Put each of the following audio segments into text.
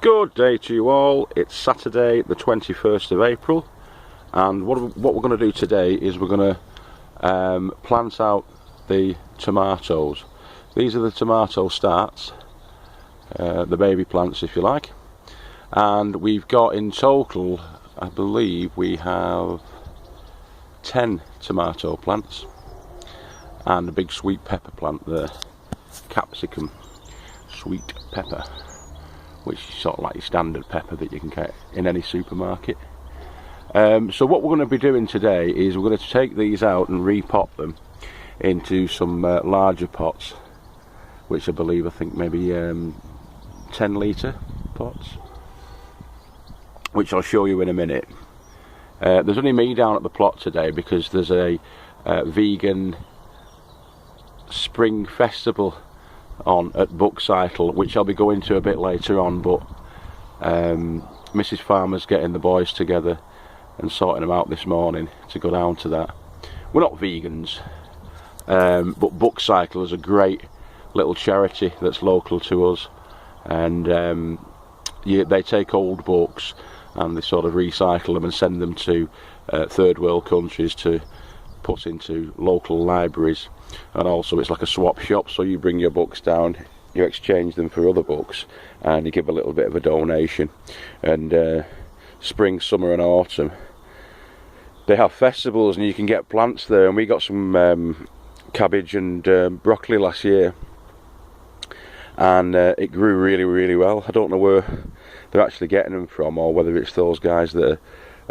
Good day to you all. It's Saturday the 21st of April, and what we're going to do today is we're going to plant out the tomatoes. These are the tomato starts, the baby plants if you like, and we've got in total, I believe we have 10 tomato plants and a big sweet pepper plant there, capsicum sweet pepper, which is sort of like your standard pepper that you can get in any supermarket. So what we're going to be doing today is we're going to take these out and repot them into some larger pots, which I think maybe 10 litre pots, which I'll show you in a minute. There's only me down at the plot today because there's a vegan spring festival on at Buckcycle, which I'll be going to a bit later on, but Mrs. Farmer's getting the boys together and sorting them out this morning to go down to that. We're not vegans, but Buckcycle is a great little charity that's local to us, and they take old books and they sort of recycle them and send them to third world countries to put into local libraries. And also it's like a swap shop, so you bring your books down, you exchange them for other books, and you give a little bit of a donation. And spring, summer and autumn they have festivals and you can get plants there, and we got some cabbage and broccoli last year, and it grew really well. I don't know where they're actually getting them from, or whether it's those guys that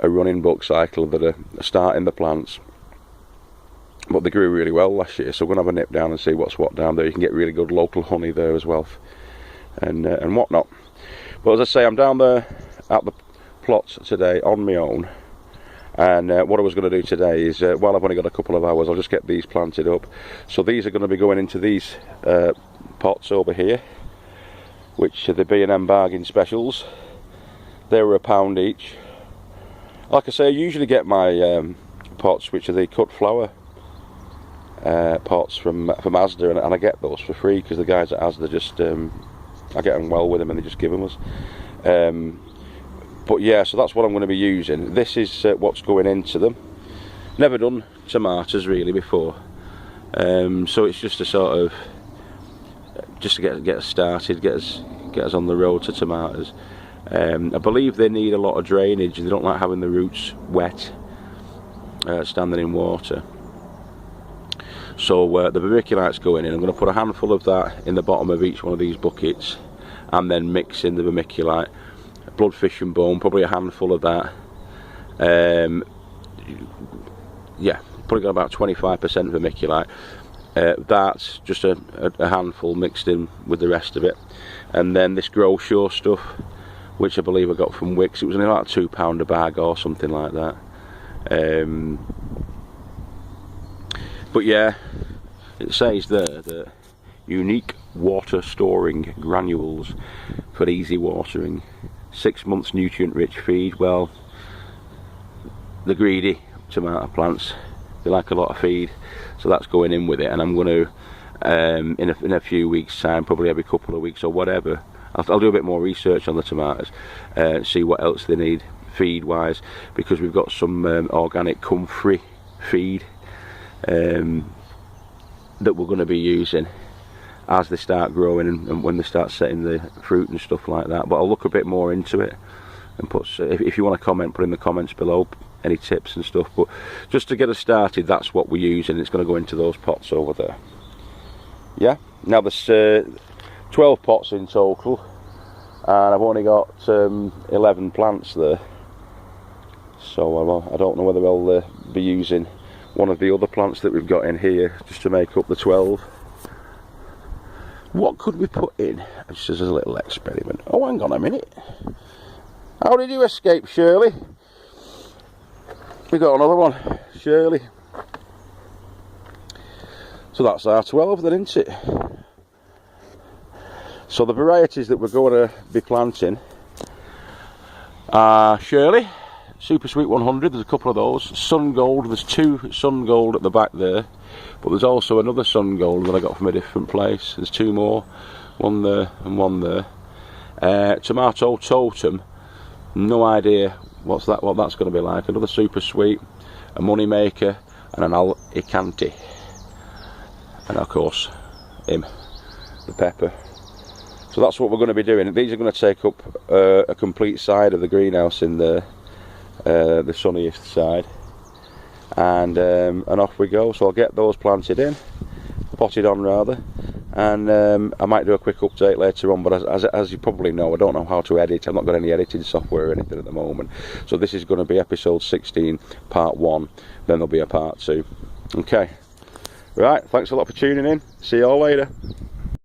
are running Buckcycle that are starting the plants. But they grew really well last year, so we're going to have a nip down and see what's what down there. You can get really good local honey there as well, and whatnot. But as I say, I'm down there at the plot today on my own, and what I was going to do today is, while I've only got a couple of hours, I'll just get these planted up. So these are going to be going into these pots over here, which are the B&M bargain specials. They were £1 each. Like I say, I usually get my pots, which are the cut flower pots from Asda, and I get those for free because the guys at Asda just I get on well with them and they just give them us. But yeah, so that's what I'm going to be using. This is what's going into them. Never done tomatoes really before, so it's just a sort of just to get us started, get us on the road to tomatoes. I believe they need a lot of drainage. They don't like having the roots wet, standing in water. So the vermiculite's going in. I'm going to put a handful of that in the bottom of each one of these buckets, and then mix in the vermiculite, bloodfish and bone, probably a handful of that. Yeah, probably got about 25% vermiculite. That's just a handful mixed in with the rest of it. And then this Grow Sure stuff, which I believe I got from Wickes. It was only like £2 a bag or something like that. But yeah, it says there that unique water storing granules for easy watering, 6 months nutrient rich feed. Well, the greedy tomato plants, they like a lot of feed, so that's going in with it. And I'm going to in a few weeks time, probably every couple of weeks or whatever, I'll do a bit more research on the tomatoes, see what else they need feed wise, because we've got some organic comfrey feed that we're going to be using as they start growing and when they start setting the fruit and stuff like that. But I'll look a bit more into it and put, if you want to comment, put in the comments below any tips and stuff. But just to get us started, that's what we're using. It's going to go into those pots over there. Yeah, now there's 12 pots in total, and I've only got 11 plants there, so I don't know whether I'll be using one of the other plants that we've got in here just to make up the 12. What could we put in just as a little experiment? Oh, hang on a minute. How did you escape, Shirley? We got another one, Shirley. So that's our 12 then, isn't it? So the varieties that we're going to be planting are Shirley, Super Sweet 100, there's a couple of those. Sun Gold, there's 2 Sun Gold at the back there, but there's also another Sun Gold that I got from a different place. There's 2 more, one there and one there. Tomato Totem, no idea what that's going to be like. Another super sweet, a money maker, and an Alicante, and of course him, the pepper. So that's what we're going to be doing. These are going to take up a complete side of the greenhouse in the sunniest side, and off we go. So I'll get those planted in, potted on rather, and I might do a quick update later on, but as you probably know, I don't know how to edit. I've not got any editing software or anything at the moment, so this is going to be episode 16 part 1, then there'll be a part 2. Okay, right, thanks a lot for tuning in, see you all later.